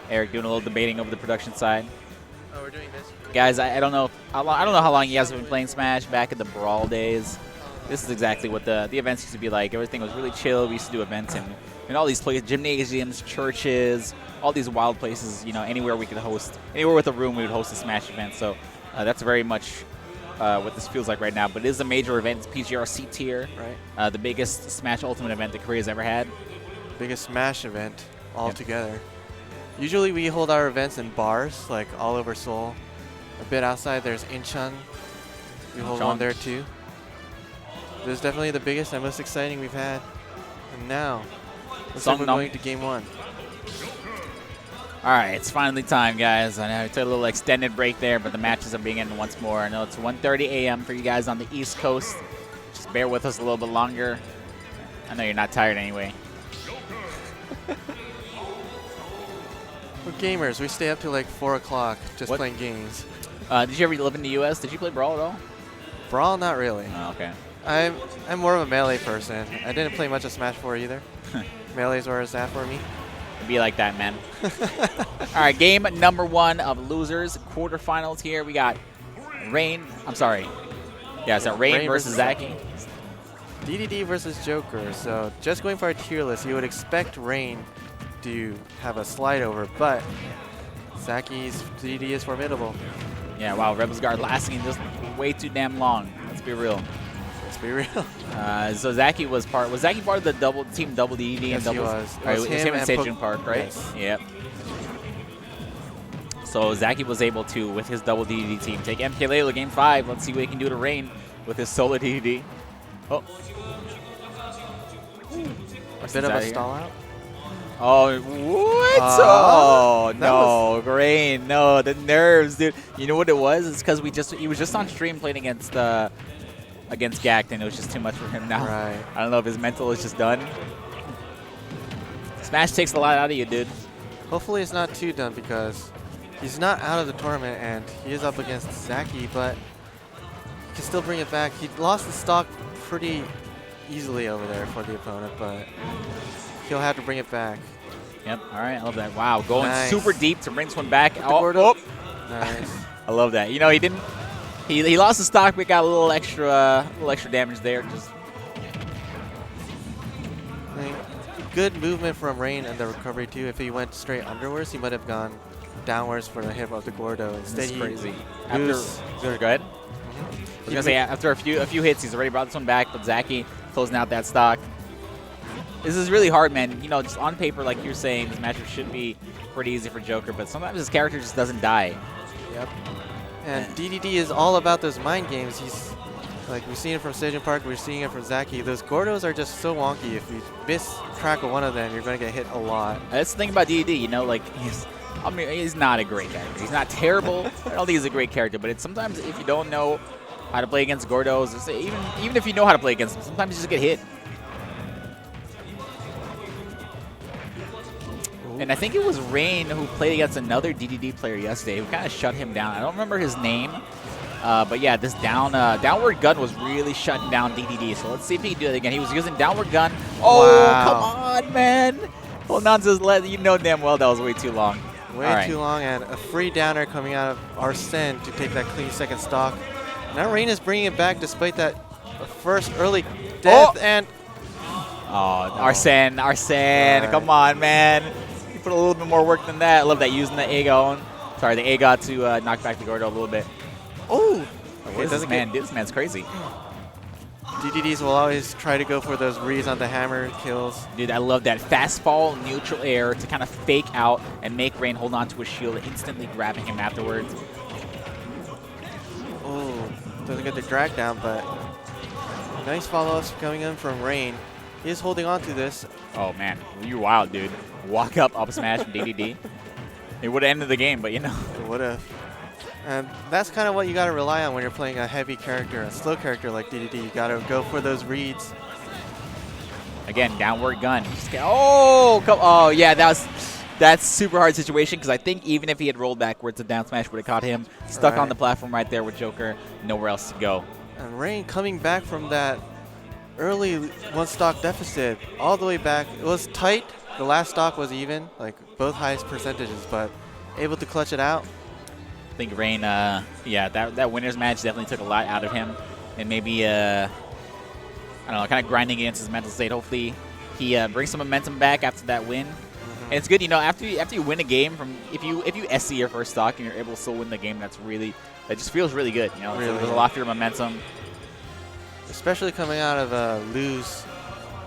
Eric doing a little debating over the production side. Oh, we're doing this. Guys, I don't know. I don't know how long you guys have been playing Smash back in the Brawl days. This is exactly what the events used to be like. Everything was really chill. We used to do events in all these places, gymnasiums, churches, all these wild places. You know, anywhere we could host, anywhere with a room, we would host a Smash event. So that's very much what this feels like right now. But it is a major event. It's PGRC tier, right? The biggest Smash Ultimate event that Korea's ever had. Biggest Smash event altogether. Usually we hold our events in bars, like all over Seoul. A bit outside, there's Incheon. We hold one there too. This is definitely the biggest and most exciting we've had. And now, looks like we're going to game 1. All right, it's finally time, guys. I know we took a little extended break there, but the matches are beginning once more. I know it's 1:30 a.m. for you guys on the East Coast. Just bear with us a little bit longer. I know you're not tired anyway. We're gamers. We stay up till like 4 o'clock just playing games. Did you ever live in the U.S.? Did you play Brawl at all? Brawl, not really. Oh, okay. I'm more of a Melee person. I didn't play much of Smash 4 either. Melee's where it's at for me. It'd be like that, man. All right, game number 1 of losers quarterfinals here. We got Rain. I'm sorry. Yeah, so Rain versus ZAKI. Dedede versus Joker. So just going for a tier list, you would expect Rain to have a slide over, but ZAKI's Dedede is formidable. Yeah, wow, Rebels Guard lasting just way too damn long. Let's be real. Let's be real. So ZAKI was part of the team Double Dedede yes, and Double. He was. Right, it was him and Sejun Park, right? Yes. Yep. So ZAKI was able to, with his Double Dedede team, take MKLeo game 5. Let's see what he can do to Rain with his solo Dedede. Oh. A bit of a stall out. Oh, what? Oh, no, Rain, no, the nerves, dude. You know what it was? It's because he was just on stream playing against GEKI, and it was just too much for him now. Right. I don't know if his mental is just done. Smash takes a lot out of you, dude. Hopefully it's not too done because he's not out of the tournament and he is up against ZAKI, but he can still bring it back. He lost the stock pretty easily over there for the opponent, but he'll have to bring it back. Yep. All right. I love that. Wow. Going nice. super deep to bring this one back. Oh. Nice. I love that. You know, he didn't. He lost the stock, but got a little extra damage there. Just. I mean, good movement from Rain and the recovery too. If he went straight underwards, he might have gone downwards for the hit of the Gordo. Instead, That's crazy. Go ahead. I was gonna say after a few hits, he's already brought this one back. But ZAKI closing out that stock. This is really hard, man. You know, just on paper, like you're saying, this matchup should be pretty easy for Joker, but sometimes his character just doesn't die. Yep. And Dedede is all about those mind games. He's like, we've seen it from Sejun Park, we're seeing it from ZAKI. Those Gordos are just so wonky. If you miss track of one of them, you're going to get hit a lot. That's the thing about Dedede, you know, like he's not a great character. He's not terrible. I don't think he's a great character, but it's sometimes if you don't know how to play against Gordos, even if you know how to play against them, sometimes you just get hit. And I think it was Rain who played against another Dedede player yesterday who kind of shut him down. I don't remember his name, but yeah, this downward gun was really shutting down Dedede. So let's see if he can do it again. He was using downward gun. Oh, wow. Come on, man. Hold on to his leg. You know damn well that was way too long. Way too long, and a free downer coming out of Arsene to take that clean second stock. Now Rain is bringing it back despite that first early death and... Oh, Arsene, right. Come on, man. You put a little bit more work than that. I love that, using the A-Gon. Sorry, the A-God to knock back the Gordo a little bit. Oh! Okay, this man's crazy. Dededes will always try to go for those reads on the hammer kills. Dude, I love that fast fall, neutral air to kind of fake out and make Rain hold on to his shield, instantly grabbing him afterwards. Oh, doesn't get the drag down, but nice follow-ups coming in from Rain. He is holding on to this. Oh man, you're wild, dude. Walk up smash from Dedede. It would have ended the game, but you know. It would have. And that's kind of what you got to rely on when you're playing a heavy character, a slow character like Dedede. You got to go for those reads. Again, downward gun. Oh, yeah, that's super hard situation because I think even if he had rolled backwards, the down smash would have caught him. Stuck on the platform right there with Joker, nowhere else to go. And Rain coming back from that early one stock deficit all the way back. It was tight the last stock was even, like both highest percentages, but able to clutch it out. I think Rain, yeah, that winner's match definitely took a lot out of him. And maybe, I don't know, kind of grinding against his mental state. Hopefully he brings some momentum back after that win. And it's good, you know, after you win a game from, if you SC your first stock and you're able to still win the game, that just feels really good. You know, really, there's a lot of your momentum. Especially coming out of a lose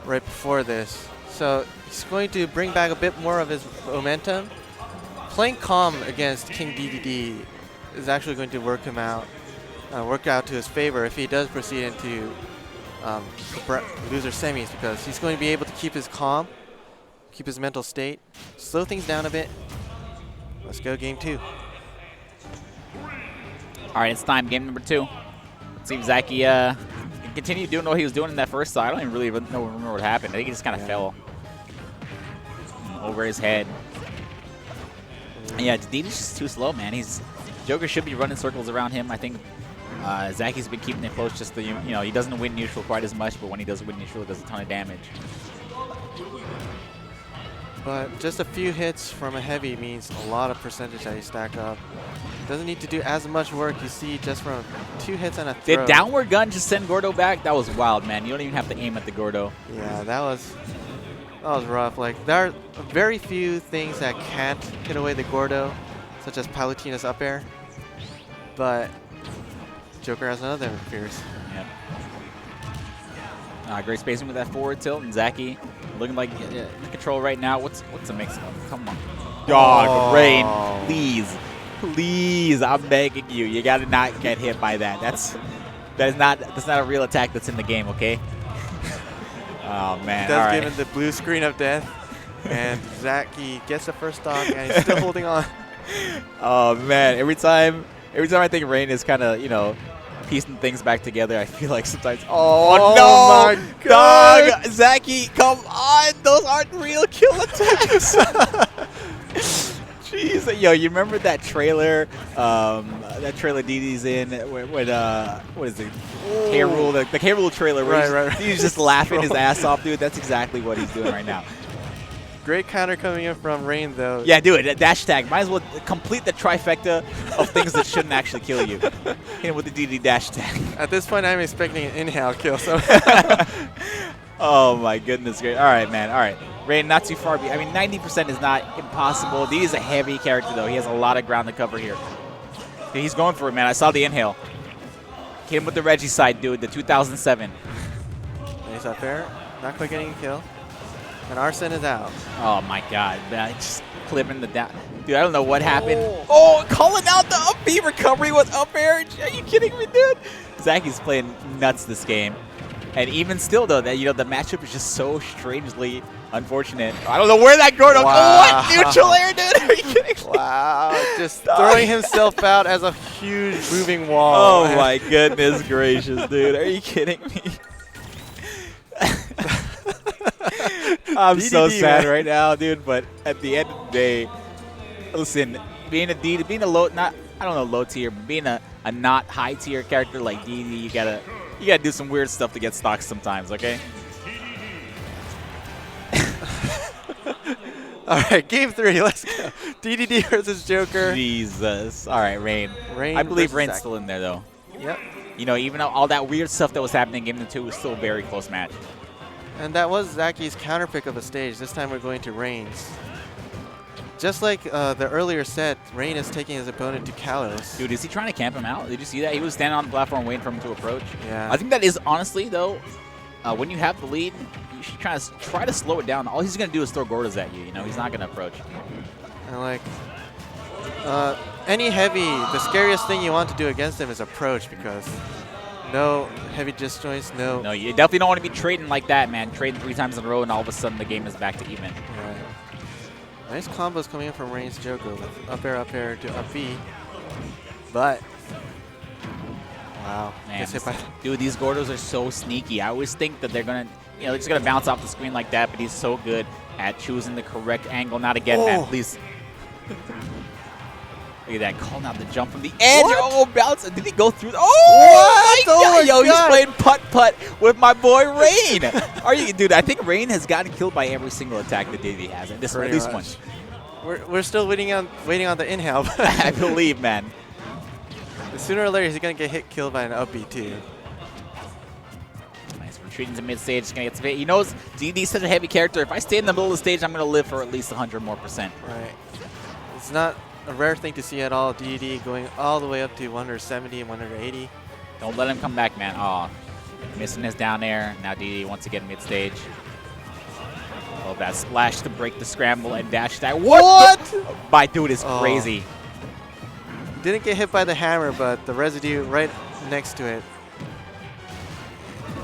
right before this. So he's going to bring back a bit more of his momentum. Playing calm against King Dedede is actually going to work out to his favor if he does proceed into loser semis, because he's going to be able to keep his calm, keep his mental state, slow things down a bit. Let's go game 2. All right, it's time. Game number 2. It seems ZAKI can continue doing what he was doing in that first side. I don't even really remember what happened. I think he just kind of fell over his head. And yeah, Dedede's just too slow, man. Joker should be running circles around him. I think ZAKI's been keeping it close. Just you know, he doesn't win neutral quite as much, but when he does win neutral, it does a ton of damage. But just a few hits from a heavy means a lot of percentage that you stack up. Doesn't need to do as much work, you see, just from 2 hits and a throw. Did downward gun just send Gordo back? That was wild, man. You don't even have to aim at the Gordo. Yeah, that was rough. Like, there are very few things that can't hit away the Gordo, such as Palutena's up air. But Joker has another fierce. Yep. Great spacing with that forward tilt, and ZAKI looking like in control right now. What's the mix? Come on, dog, Rain, please, I'm begging you. You gotta not get hit by that. That's not a real attack that's in the game, okay? Oh man, he does give him the blue screen of death, and ZAKI gets the first stock, and he's still holding on. Oh man, every time I think Rain is kind of, you know, piecing things back together, I feel like sometimes, oh no, my God. dog, ZAKI, come on, those aren't real kill attacks. Jeez, yo, you remember that trailer? That trailer Dedede's in when what is it? K Rool, the K Rool trailer. Where right. He's just laughing his ass off, dude. That's exactly what he's doing right now. Great counter coming in from Rain, though. Yeah, do it. Dash tag. Might as well complete the trifecta of things that shouldn't actually kill you. Hit him with the Dedede dash tag. At this point, I'm expecting an inhale kill. So. Oh my goodness, great. All right, man. All right. Rain, not too far. I mean, 90% is not impossible. Dedede is a heavy character, though. He has a lot of ground to cover here. He's going for it, man. I saw the inhale. Hit him with the Reggie side, dude. The 2007. Nice up there. Not quite getting a kill. And Arsene is out. Oh my God, man. Just clipping the down. Dude, I don't know what happened. Oh, calling out the up B recovery with up air. Are you kidding me, dude? ZAKI's playing nuts this game. And even still, though, that, you know, the matchup is just so strangely unfortunate. I don't know where that Gordo. Wow. Oh, what neutral air, dude? Are you kidding me? Wow, just throwing himself out as a huge moving wall. Oh my goodness gracious, dude. Are you kidding me? I'm Dedede, so sad man. right now, dude. But at the end of the day, listen, being a low, not, I don't know, low tier, but being a not high tier character like Dedede, you gotta do some weird stuff to get stocks sometimes, okay? All right, game 3, let's go. Dedede versus Joker. Jesus. All right, Rain. Rain I believe versus Rain's ZAKI. still in there, though. Yep. You know, even all that weird stuff that was happening in Game 2 was still a very close match. And that was ZAKI's counter pick of the stage. This time we're going to Rain's. Just like the earlier set, Rain is taking his opponent to Kalos. Dude, is he trying to camp him out? Did you see that? He was standing on the platform waiting for him to approach. Yeah. I think that is, honestly, though, when you have the lead, you should try to slow it down. All he's going to do is throw Gordos at you. You know, he's not going to approach. And like, any heavy, the scariest thing you want to do against him is approach, because no heavy disjoints, no. No, you definitely don't want to be trading like that, man. Trading 3 times in a row, and all of a sudden the game is back to even. Right. Nice combos coming in from Rain's Joker with up air to up B. But, wow. Man, Gets hit by dude, these Gordos are so sneaky. I always think that they're going to, you know, they're just going to bounce off the screen like that, but he's so good at choosing the correct angle. Not again, man, please. Look at that, calling out the jump from the edge. What? Oh, bounce. Did he go through? Oh, What? Oh my yo, he's God. playing putt-putt with my boy Rain. Are you, dude? I think Rain has gotten killed by every single attack that Dedede has. This one, at least much. one. We're still waiting on the inhale. I believe, man. Sooner or later, he's going to get killed by an up B too. Nice, retreating to mid-stage. He's going to get some. He knows Dedede's such a heavy character. If I stay in the middle of the stage, I'm going to live for at least 100 more %. Right. It's not a rare thing to see at all. Dedede going all the way up to 170 and 180. Don't let him come back, man. Oh, missing his down air. Now Dedede once again mid-stage. Oh, that splash to break the scramble and dash that. What? My dude is crazy. Didn't get hit by the hammer, but the residue right next to it.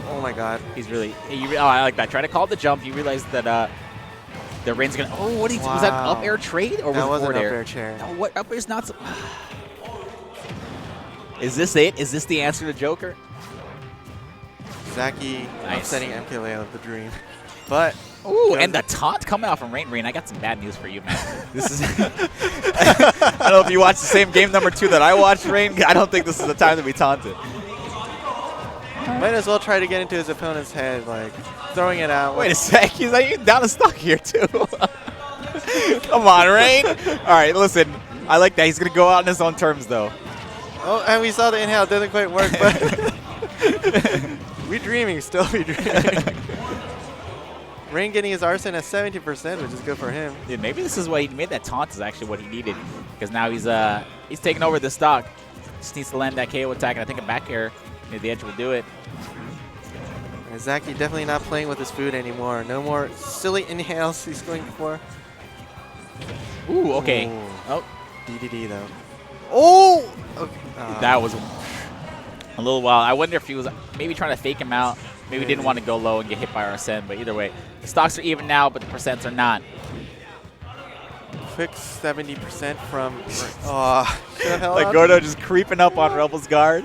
Oh my God. He's really. I like that. Try to call the jump. You realize that the Rain's gonna. Oh, what? Was that up air trade or that was it an forward up air? air chair? No, what up air's not. So is this it? Is this the answer to Joker? ZAKI Nice. upsetting MKLeo of the dream, but. Ooh, and the taunt coming out from Rain. Rain, I got some bad news for you, man. This is. I don't know if you watched the same game number 2 that I watched, Rain. I don't think this is the time to be taunted. Might as well try to get into his opponent's head, like throwing it out. Wait a sec. He's like down a stock here, too. Come on, Rain. All right, listen. I like that. He's going to go out on his own terms, though. Oh, and we saw the inhale. It didn't quite work, but we dreaming, still we dreaming. Rain getting his arson at 70%, which is good for him. Dude, maybe this is what he made. That taunt is actually what he needed, because now he's taking over the stock. Just needs to land that KO attack, and I think a back air near the edge will do it. And ZAKI definitely not playing with his food anymore. No more silly inhales he's going for. Ooh, okay. Ooh. Oh, Dedede though. Oh! Okay. that was a little wild. I wonder if he was maybe trying to fake him out. Maybe didn't want to go low and get hit by Arsene, but either way, the stocks are even now, but the percents are not. Quick 70% from. Oh, Like Gordo just creeping up on Rebel's guard.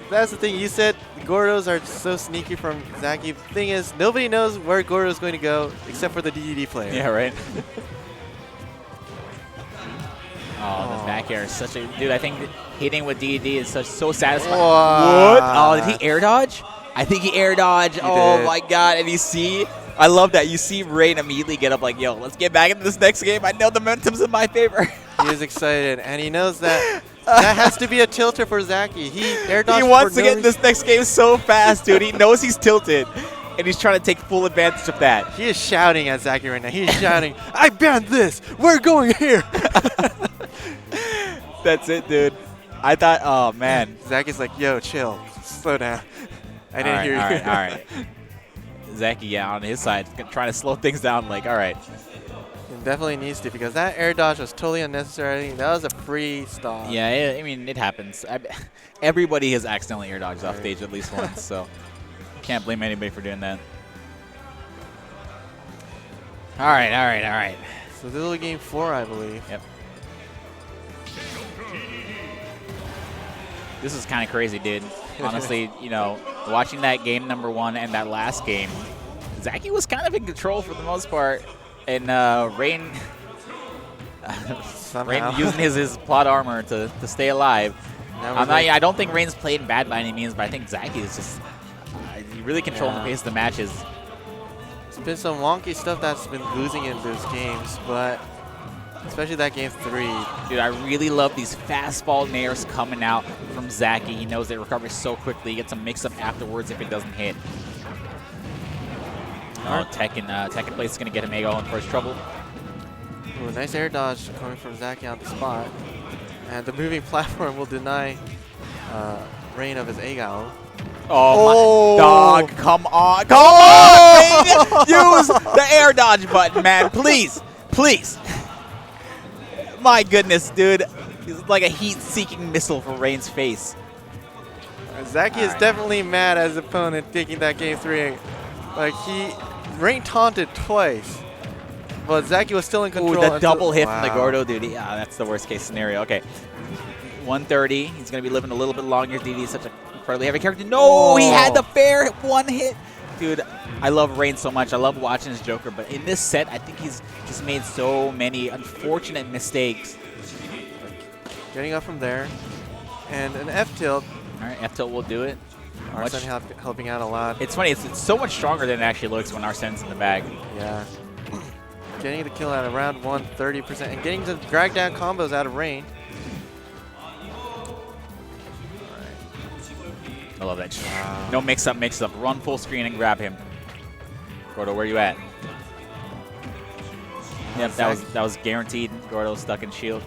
That's the thing. You said Gordos are so sneaky from ZAKI. The thing is, nobody knows where Gordo's going to go except for the Dedede player. Yeah, right. Oh, the back air is such a dude. I think hitting with Dedede is so satisfying. What? Oh, did he air dodge? I think he air dodged. Oh my God! And you see, I love that. You see Rain immediately get up like, "Yo, let's get back into this next game. I know the momentum's in my favor." He is excited, and he knows that that has to be a tilter for ZAKI. He air dodged. He wants to get in this next game so fast, dude. He knows he's tilted, and he's trying to take full advantage of that. He is shouting at ZAKI right now. He is shouting, "I banned this. We're going here." That's it, dude. I thought, oh man. ZAKI's like, "Yo, chill, slow down." I didn't hear you. All right. ZAKI, yeah, on his side, trying to slow things down. Like, all right. It definitely needs to, because that air dodge was totally unnecessary. That was a free stop. Yeah, I mean, it happens. Everybody has accidentally air dodged off stage at least once, so can't blame anybody for doing that. All right. So this is game 4, I believe. Yep. This is kind of crazy, dude. Honestly, you know, watching that game number 1 and that last game, ZAKI was kind of in control for the most part, and Rain using his plot armor to stay alive. I don't think Rain's played bad by any means, but I think ZAKI is just really controlling the pace of the matches. It's been some wonky stuff that's been losing in those games, but especially that game 3. Dude, I really love these fastball nairs coming out from ZAKI. He knows they recover so quickly. He gets a mix-up afterwards if it doesn't hit. Oh, Tekken Place is going to get him AO in first trouble. Ooh, nice air dodge coming from ZAKI on the spot. And the moving platform will deny Rain of his AGAO. Oh, my dog, come on. Come on, Rain! Use the air dodge button, man. Please. My goodness, dude. He's like a heat-seeking missile for Rain's face. ZAKI is definitely mad at his opponent taking that game 3. Like, Rain taunted twice, but ZAKI was still in control. Ooh, the double hit from the Gordo, dude. Yeah, that's the worst-case scenario. Okay. 130. He's going to be living a little bit longer. Dedede is such an incredibly heavy character. No, he had the fair one hit. Dude, I love Rain so much. I love watching his Joker, but in this set, I think he's just made so many unfortunate mistakes. Getting up from there. And an F tilt. All right, F tilt will do it. Arsene helping out a lot. It's funny. It's so much stronger than it actually looks when Arsene's in the bag. Yeah. Getting the kill at around 130% and getting the drag down combos out of range. I love that. Wow. No mix up. Run full screen and grab him. Gordo, where you at? Yep, that was guaranteed. Gordo stuck in shield.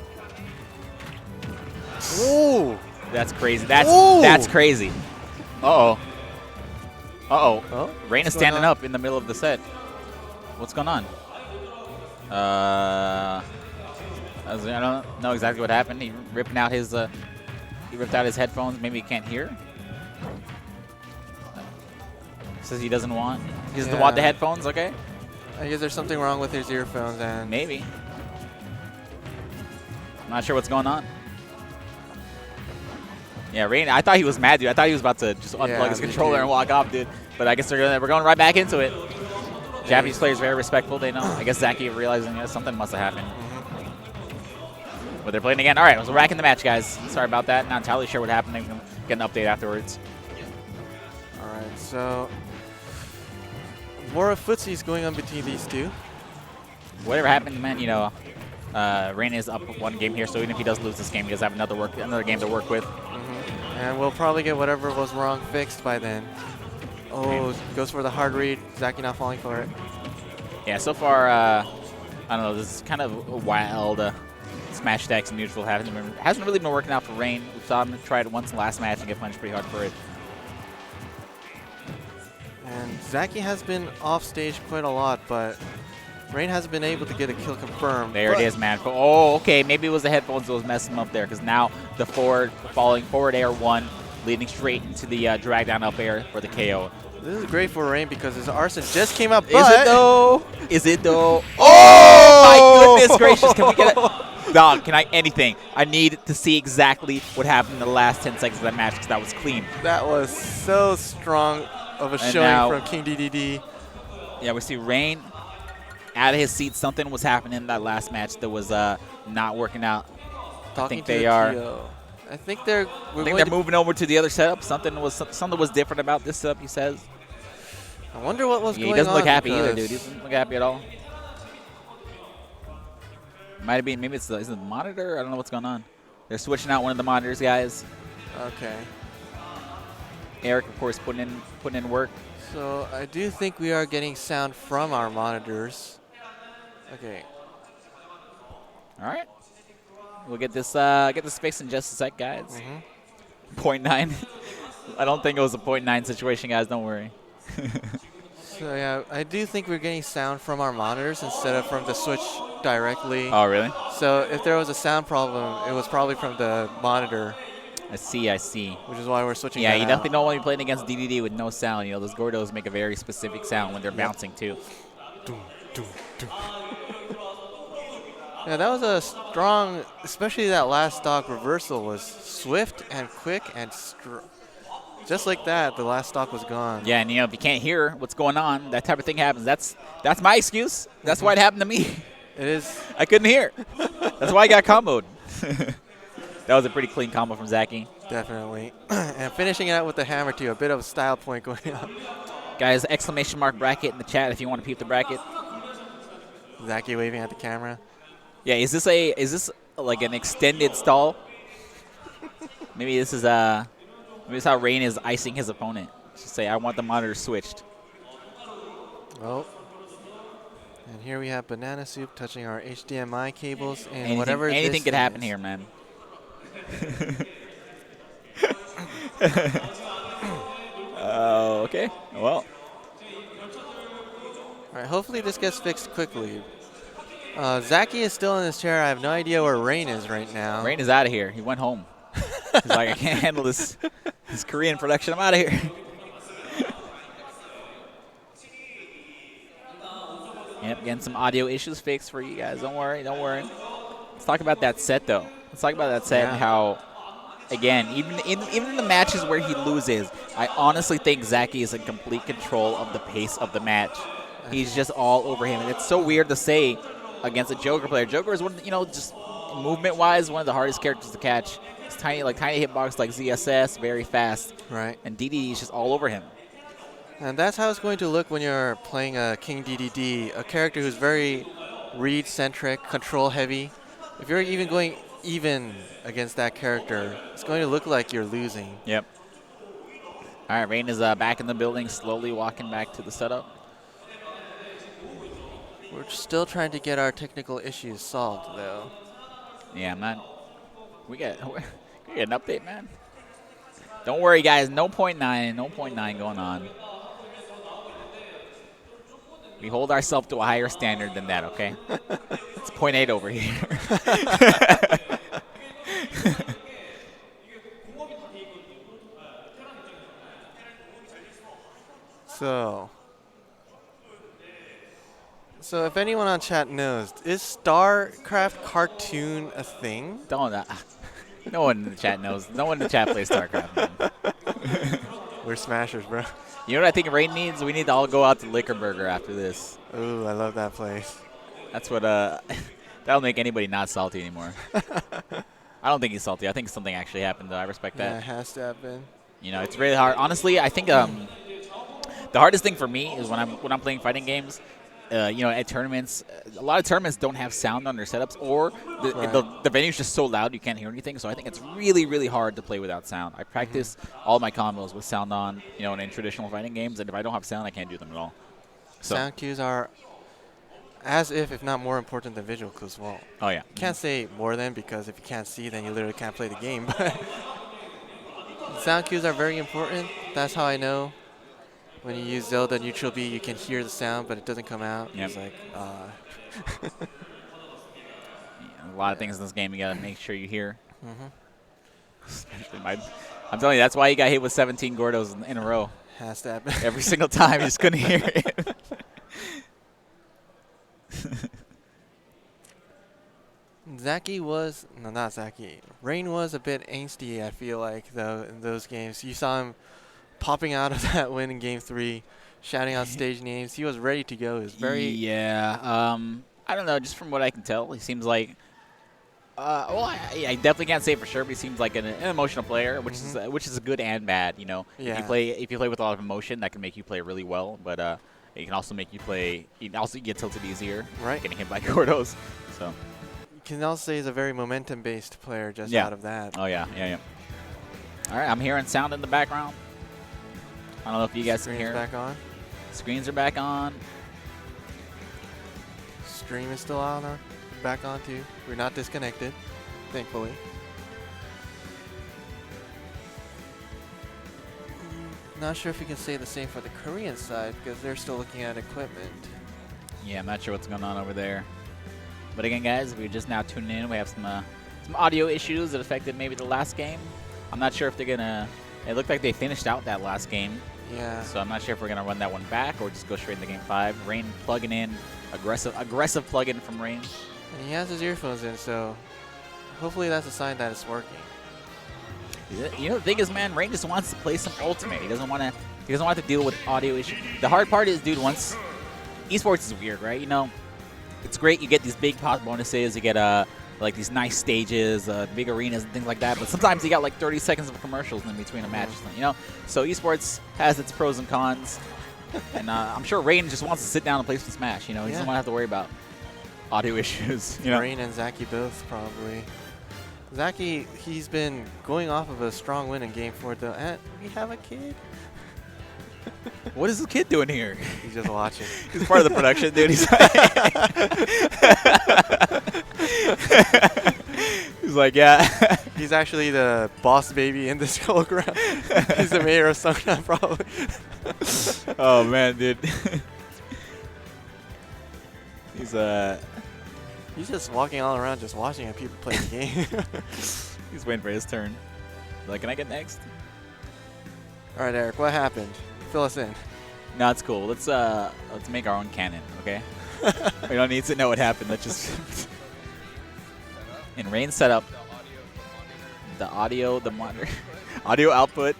Ooh. That's crazy. That's crazy. Uh-oh. Oh, Rain is standing up in the middle of the set. What's going on? I don't know exactly what happened. He ripped out his headphones. Maybe he can't hear. Says he doesn't want the headphones. Okay. I guess there's something wrong with his earphones and maybe. I'm not sure what's going on. Yeah, Rain. I thought he was mad, dude. I thought he was about to just unplug his controller and walk off, dude. But I guess we're going right back into it. Japanese players very respectful. They know. I guess ZAKI realizing something must have happened. But they're playing again. All right, so we're back in the match, guys. Sorry about that. Not entirely sure what happened. I'm going to get an update afterwards. All right, so more of footsies going on between these two. Whatever happened, man, Rain is up 1 game here, so even if he does lose this game, he does have another game to work with. And we'll probably get whatever was wrong fixed by then. Oh, goes for the hard read. ZAKI not falling for it. Yeah, so far, I don't know, this is kind of a wild smash stacks and neutral. Hasn't really been working out for Rain. We saw him try it once in the last match and get punched pretty hard for it. And ZAKI has been off stage quite a lot, but Rain hasn't been able to get a kill confirmed. There it is, man. Oh, okay. Maybe it was the headphones that was messing him up there, because now the falling forward air 1, leading straight into the drag down up air for the KO. This is great for Rain because his Arsene just came up. Is it though? Is it though? Oh my goodness gracious! Can we get it? Dog, can I anything? I need to see exactly what happened in the last 10 seconds of that match, because that was clean. That was so strong of a showing from King Dedede. Yeah, we see Rain out of his seat. Something was happening in that last match that was not working out. I think they're moving over to the other setup. Something was different about this setup, he says. I wonder what was going on. He doesn't look happy either, dude. He doesn't look happy at all. Might be, maybe is it the monitor? I don't know what's going on. They're switching out one of the monitors, guys. Okay. Eric, of course, putting in work. So I do think we are getting sound from our monitors. Okay. All right. We'll get this fixed in just a sec, guys. 0.9. I don't think it was a 0.9 situation, guys. Don't worry. So yeah, I do think we're getting sound from our monitors instead of from the switch directly. Oh, really? So if there was a sound problem, it was probably from the monitor. I see. Which is why we're switching. Yeah, you definitely don't want to be playing against Dedede with no sound. Those Gordos make a very specific sound when they're bouncing too. Yeah, that was a strong, especially that last stock reversal was swift and quick and just like that, the last stock was gone. Yeah, and if you can't hear what's going on, that type of thing happens. That's my excuse. That's why it happened to me. It is. I couldn't hear. That's why I got comboed. That was a pretty clean combo from ZAKI. Definitely. And finishing it out with the hammer too, a bit of a style point going on. Guys, exclamation mark bracket in the chat if you want to peep the bracket. ZAKI waving at the camera. Yeah, is this like an extended stall? Maybe this is how Rain is icing his opponent. Just say, I want the monitor switched. Oh. And here we have Banana Soup touching our HDMI cables and whatever anything could happen here, man. Okay. Well. All right. Hopefully this gets fixed quickly. ZAKI is still in his chair. I have no idea where Rain is right now. Rain is out of here. He went home. He's like, I can't handle this Korean production. I'm out of here. Yep, getting some audio issues fixed for you guys. Don't worry. Let's talk about that set, though. Let's talk about that set and how, again, even in the matches where he loses, I honestly think ZAKI is in complete control of the pace of the match. He's just all over him. And it's so weird to say against a Joker player. Joker is one, just movement-wise, one of the hardest characters to catch. It's tiny hitbox like ZSS, very fast. Right. And Dedede is just all over him. And that's how it's going to look when you're playing a King Dedede, a character who's very read-centric, control-heavy. If you're even going even against that character, it's going to look like you're losing. Yep. All right, Rain is back in the building, slowly walking back to the setup. We're still trying to get our technical issues solved, though. Yeah, man. We get an update, man. Don't worry, guys. No 0.9 going on. We hold ourselves to a higher standard than that, okay? It's 0.8 over here. So if anyone on chat knows, is StarCraft cartoon a thing? Don't. No one in the chat knows. No one in the chat plays StarCraft, man. We're smashers, bro. You know what I think Rain needs? We need to all go out to Liquor Burger after this. Ooh, I love that place. That's what, that'll make anybody not salty anymore. I don't think he's salty. I think something actually happened, though. I respect that. Yeah, it has to happen. You know, it's really hard. Honestly, I think the hardest thing for me is when I'm playing fighting games. You know, at tournaments, a lot of tournaments don't have sound on their setups, or the venue's just so loud you can't hear anything. So I think it's really, really hard to play without sound. I practice all my combos with sound on, you know, in traditional fighting games, and if I don't have sound, I can't do them at all. So. Sound cues are as if not more important than visual cues as well. Oh, yeah. Can't say more than, because if you can't see, then you literally can't play the game. But sound cues are very important. That's how I know. When you use Zelda Neutral B, you can hear the sound, but it doesn't come out. Yep. It's like, yeah, a lot of things in this game you got to make sure you hear. Especially I'm telling you, that's why you got hit with 17 Gordos in a row. Has to happen. Every single time, you just couldn't hear it. ZAKI was, no, not ZAKI. Rain was a bit angsty, I feel like, though, in those games. You saw him popping out of that win in Game 3, shouting out stage names. He was ready to go. He was very... Yeah. I don't know. Just from what I can tell, he seems like... well, I definitely can't say for sure, but he seems like an emotional player, which is good and bad. You know, yeah. If you play with a lot of emotion, that can make you play really well. But it can also make you play. You can also get tilted easier. Right. Getting hit by Gordos. So. You can also say he's a very momentum-based player just out of that. Oh yeah. All right, I'm hearing sound in the background. I don't know if you guys can hear. Back on. Screens are back on. Stream is still on. Back on too. We're not disconnected, thankfully. Not sure if you can say the same for the Korean side, because they're still looking at equipment. Yeah, I'm not sure what's going on over there. But again, guys, we're just now tuning in. We have some audio issues that affected maybe the last game. I'm not sure if they're gonna. It looked like they finished out that last game. Yeah. So I'm not sure if we're gonna run that one back or just go straight into Game 5. Rain plugging in, aggressive plug-in from Rain. And he has his earphones in, so hopefully that's a sign that it's working. You know, the thing is, man, Rain just wants to play some Ultimate. He doesn't want to deal with audio issues. The hard part is, dude, once esports is weird, right? You know, it's great. You get these big pop bonuses. You get like these nice stages, big arenas and things like that. But sometimes you got like 30 seconds of commercials in between a match. You know, so esports has its pros and cons. And I'm sure Rain just wants to sit down and play some Smash. You know, he doesn't want to have to worry about audio issues. You know, Rain and ZAKI both probably. ZAKI, he's been going off of a strong win in Game 4 though. And we have a kid. What is this kid doing here? He's just watching. He's part of the production, dude. He's like, yeah. He's actually the boss baby in this hologram. He's the mayor of Songnam, probably. Oh man, dude. He's just walking all around, just watching people play the game. He's waiting for his turn. Like, can I get next? All right, Eric, what happened? Fill us in. No, it's cool. Let's make our own canon, okay? We don't need to know what happened. Let's just in Rain setup, the audio, the monitor, audio output.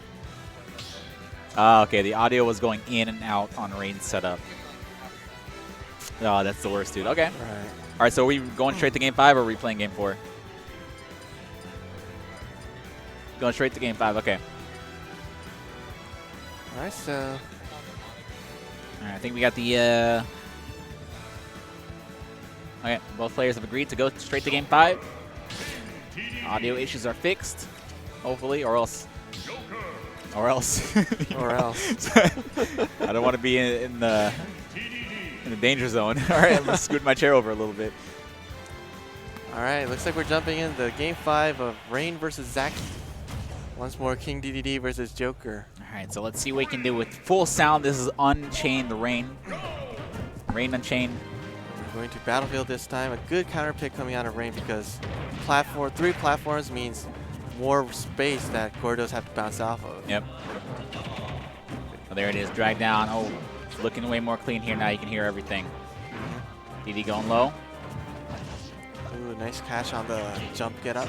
Okay, the audio was going in and out on Rain setup. Oh, that's the worst, dude. Okay. Right. All right, so are we going straight to Game 5 or are we playing Game 4? Going straight to game 5. Okay. All right, so. All right, I think we got the. Okay, both players have agreed to go straight to game 5. Audio issues are fixed, hopefully, or else. Or else. Or else. I don't want to be in the danger zone. All right, I'm going to scoot my chair over a little bit. All right, looks like we're jumping into game 5 of Rain versus ZAKI. Once more, King Dedede versus Joker. All right, so let's see what we can do with full sound. This is Unchained Rain. Rain Unchained. We're going to Battlefield this time. A good counter pick coming out of Rain because 3 platforms means more space that Gordos have to bounce off of. Yep. Oh, there it is, dragged down. Oh, it's looking way more clean here now. You can hear everything. DD going low. Ooh, nice catch on the jump get up.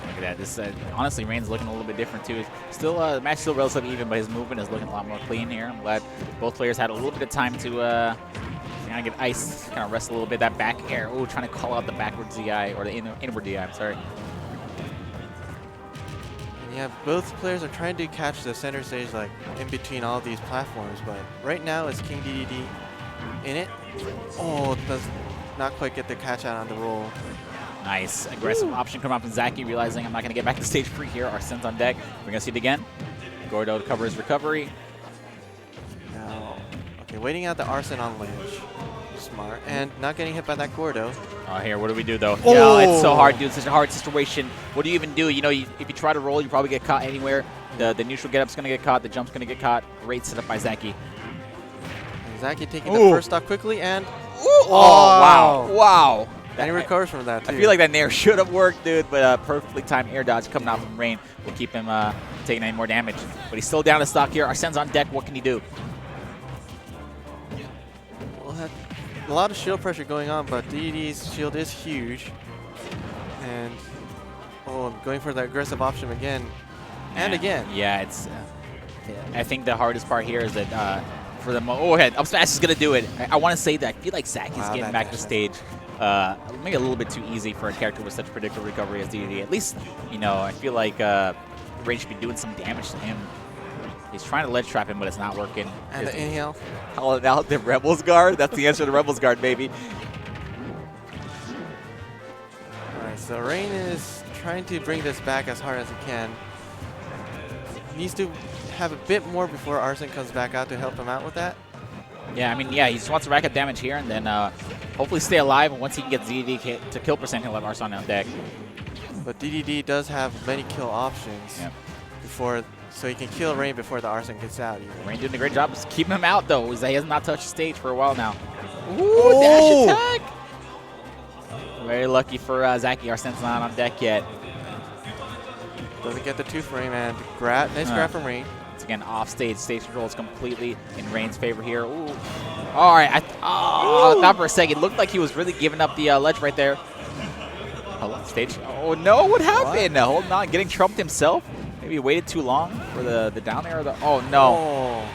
Look at that. This honestly, Rain's looking a little bit different too. Still, the match is still relatively even, but his movement is looking a lot more clean here. I'm glad both players had a little bit of time to kind of get ice, kind of rest a little bit. That back air. Oh, trying to call out the backwards DI or the inward DI. I'm sorry. And yeah, both players are trying to catch the center stage like in between all these platforms, but right now it's King Dedede in it. Oh, does not quite get the catch out on the roll. Nice. Aggressive option coming up from ZAKI, realizing I'm not going to get back to stage 3 here. Arsene's on deck. We're going to see it again. Gordo to cover his recovery. Now, okay, waiting out the Arsene on ledge. Smart. And not getting hit by that Gordo. Oh, here, what do we do, though? Oh! Yeah, it's so hard, dude. It's such a hard situation. What do you even do? You know, if you try to roll, you probably get caught anywhere. The neutral get-up's going to get caught. The jump's going to get caught. Great setup by ZAKI. And ZAKI taking the first stock quickly and... Oh, wow. Wow. And he recovers from that, too. I feel like that nair should have worked, dude, but perfectly timed air dodge coming out from Rain will keep him taking any more damage. But he's still down to stock here. Arsene's on deck. What can he do? Well, a lot of shield pressure going on, but Dedede's shield is huge. And, oh, going for the aggressive option again. And again. Yeah, it's... I think the hardest part here is that for the... Oh, ahead. Up smash is going to do it. I want to say that I feel like ZAKI's getting back to stage. Maybe a little bit too easy for a character with such predictable recovery as Dedede. At least, you know, I feel like Rain should be doing some damage to him. He's trying to ledge trap him, but it's not working. And the inhale. Calling out the Rebels Guard. That's the answer to the Rebels Guard, baby. All right, so Rain is trying to bring this back as hard as he can. He needs to have a bit more before Arsene comes back out to help him out with that. Yeah, I mean, yeah, he just wants to rack up damage here and then hopefully stay alive. And once he can get Dedede to kill percent, he'll have Arsene on deck. But Dedede does have many kill options before, so he can kill Rain before the Arsene gets out. Rain doing a great job just keeping him out, though. He has not touched the stage for a while now. Ooh, dash attack! Very lucky for ZAKI. Arsene's not on deck yet. Doesn't get the 2 frame and grab. Nice grab from Rain. Once again, off stage. Stage control is completely in Rain's favor here. Ooh. All right. I thought for a second. It looked like he was really giving up the ledge right there. Hello, stage. Oh, no. What happened? Holding on. Getting trumped himself. Maybe he waited too long for the down air. Oh, no. Oh.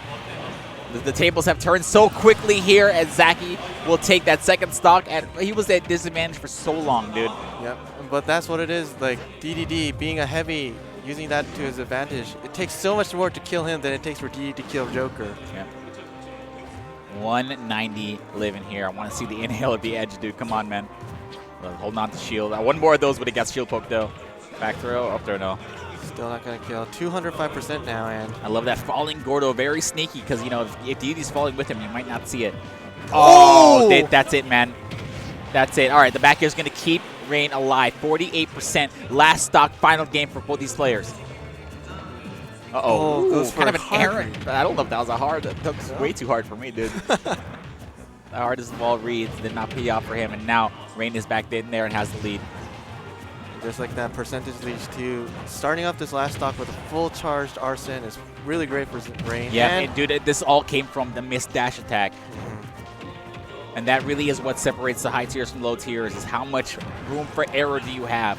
The tables have turned so quickly here as ZAKI will take that second stock. And he was at disadvantage for so long, dude. Yep. But that's what it is. Like, Dedede being a heavy, using that to his advantage. It takes so much more to kill him than it takes for Dedede to kill Joker. Yep. 190 living here. I want to see the inhale at the edge, dude. Come on, man. Holding on to shield. One more of those, but he got shield poked, though. Back throw, up throw, no. Still not going to kill. 205% now, and... I love that falling Gordo. Very sneaky, because, you know, if Dedede's falling with him, you might not see it. Oh! That's it, man. That's it. All right, the back air is going to keep Rain alive. 48%. Last stock, final game for both these players. Uh-oh. Goes for kind of an error. I don't know if that was a hard. That was way too hard for me, dude. The hardest of all reads did not pay off for him, and now Rain is back in there and has the lead. Just like that percentage lead too. Starting off this last stock with a full charged Arsene is really great for Rain. Yeah, and dude, this all came from the missed dash attack. And that really is what separates the high tiers from low tiers, is how much room for error do you have.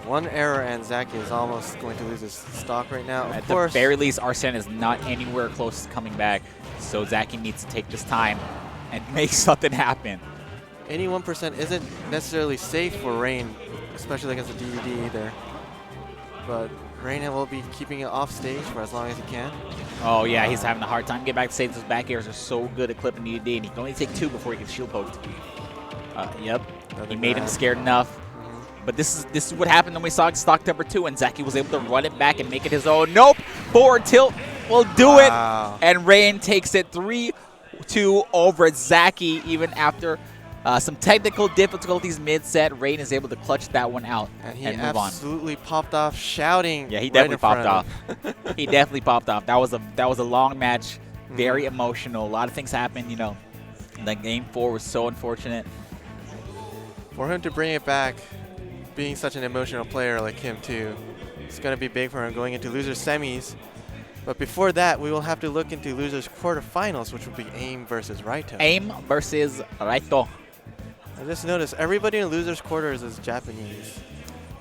One error and ZAKI is almost going to lose his stock right now. At the very least, Arsene is not anywhere close to coming back, so ZAKI needs to take this time and make something happen. Any 1% isn't necessarily safe for Rain, especially against the Dedede either. but Rain will be keeping it off stage for as long as he can. Oh, yeah, he's having a hard time getting back to stage. Those back airs are so good at clipping Dedede, and he can only take 2 before he gets shield poked. Yep, he made him scared enough. But this is what happened when we saw stock number 2, and ZAKI was able to run it back and make it his own. Nope, forward tilt will do it, and Rain takes it 3-2 over ZAKI even after some technical difficulties mid-set. Rain is able to clutch that one out and move on. He absolutely popped off shouting. Yeah, he definitely popped off. He definitely popped off. That was a long match, very emotional. A lot of things happened, you know. That game 4 was so unfortunate. For him to bring it back, being such an emotional player like him too, it's going to be big for him going into losers semis. But before that, we will have to look into losers quarterfinals, which will be AIM versus Raito. AIM versus Raito. I just noticed everybody in losers quarters is Japanese.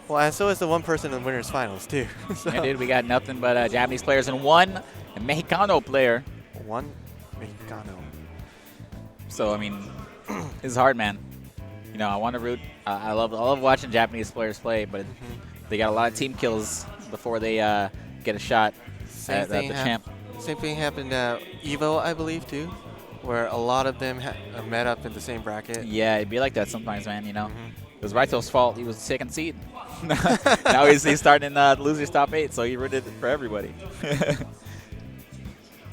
Well, and so is the one person in winners finals too. So Yeah, dude, we got nothing but Japanese players and one Mexicano player. one Mexicano. So I mean, it's hard, man. You know, I want to root. I love watching Japanese players play, but they got a lot of team kills before they get a shot at the champ. Same thing happened at Evo, I believe, too, where a lot of them met up in the same bracket. Yeah, it'd be like that sometimes, man. You know, it was Raito's fault. He was the second seed. Now he's starting losers top 8, so he rooted for everybody.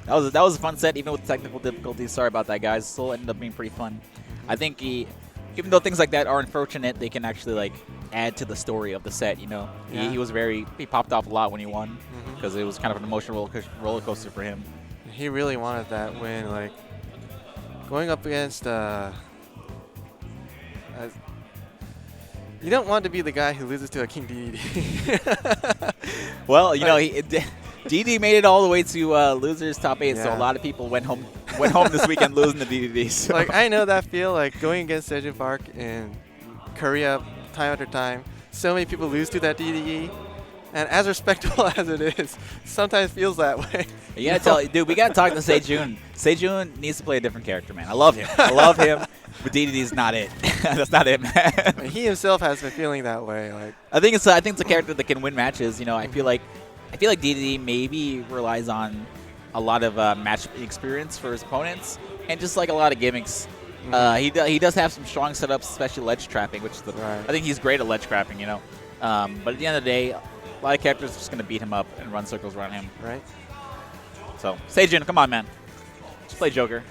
That was a fun set, even with technical difficulties. Sorry about that, guys. Still ended up being pretty fun. I think even though things like that are unfortunate, they can actually like add to the story of the set. You know, Yeah. he popped off a lot when he won because it was kind of an emotional roller coaster for him. He really wanted that win, like going up against. You don't want to be the guy who loses to a King Dedede. Well, you know, Dedede made it all the way to losers top 8, so Yeah. a lot of people went home this weekend losing to Dedede. So. Like, I know that feel, like going against Sejun Park in Korea time after time. So many people lose to that DDE, and as respectable as it is, sometimes feels that way. You gotta tell, dude, we gotta talk to Sejun. Sejun needs to play a different character, man. I love him. I love him, but DDD's not it. That's not it, man. He himself has been feeling that way. Like, I think it's a character that can win matches. You know, I feel like DDD maybe relies on a lot of match experience for his opponents and just like a lot of gimmicks. He does have some strong setups, especially ledge trapping, which is I think he's great at ledge trapping. You know, but at the end of the day, a lot of characters are just gonna beat him up and run circles around him. right? So Sejun, come on, man, just play Joker.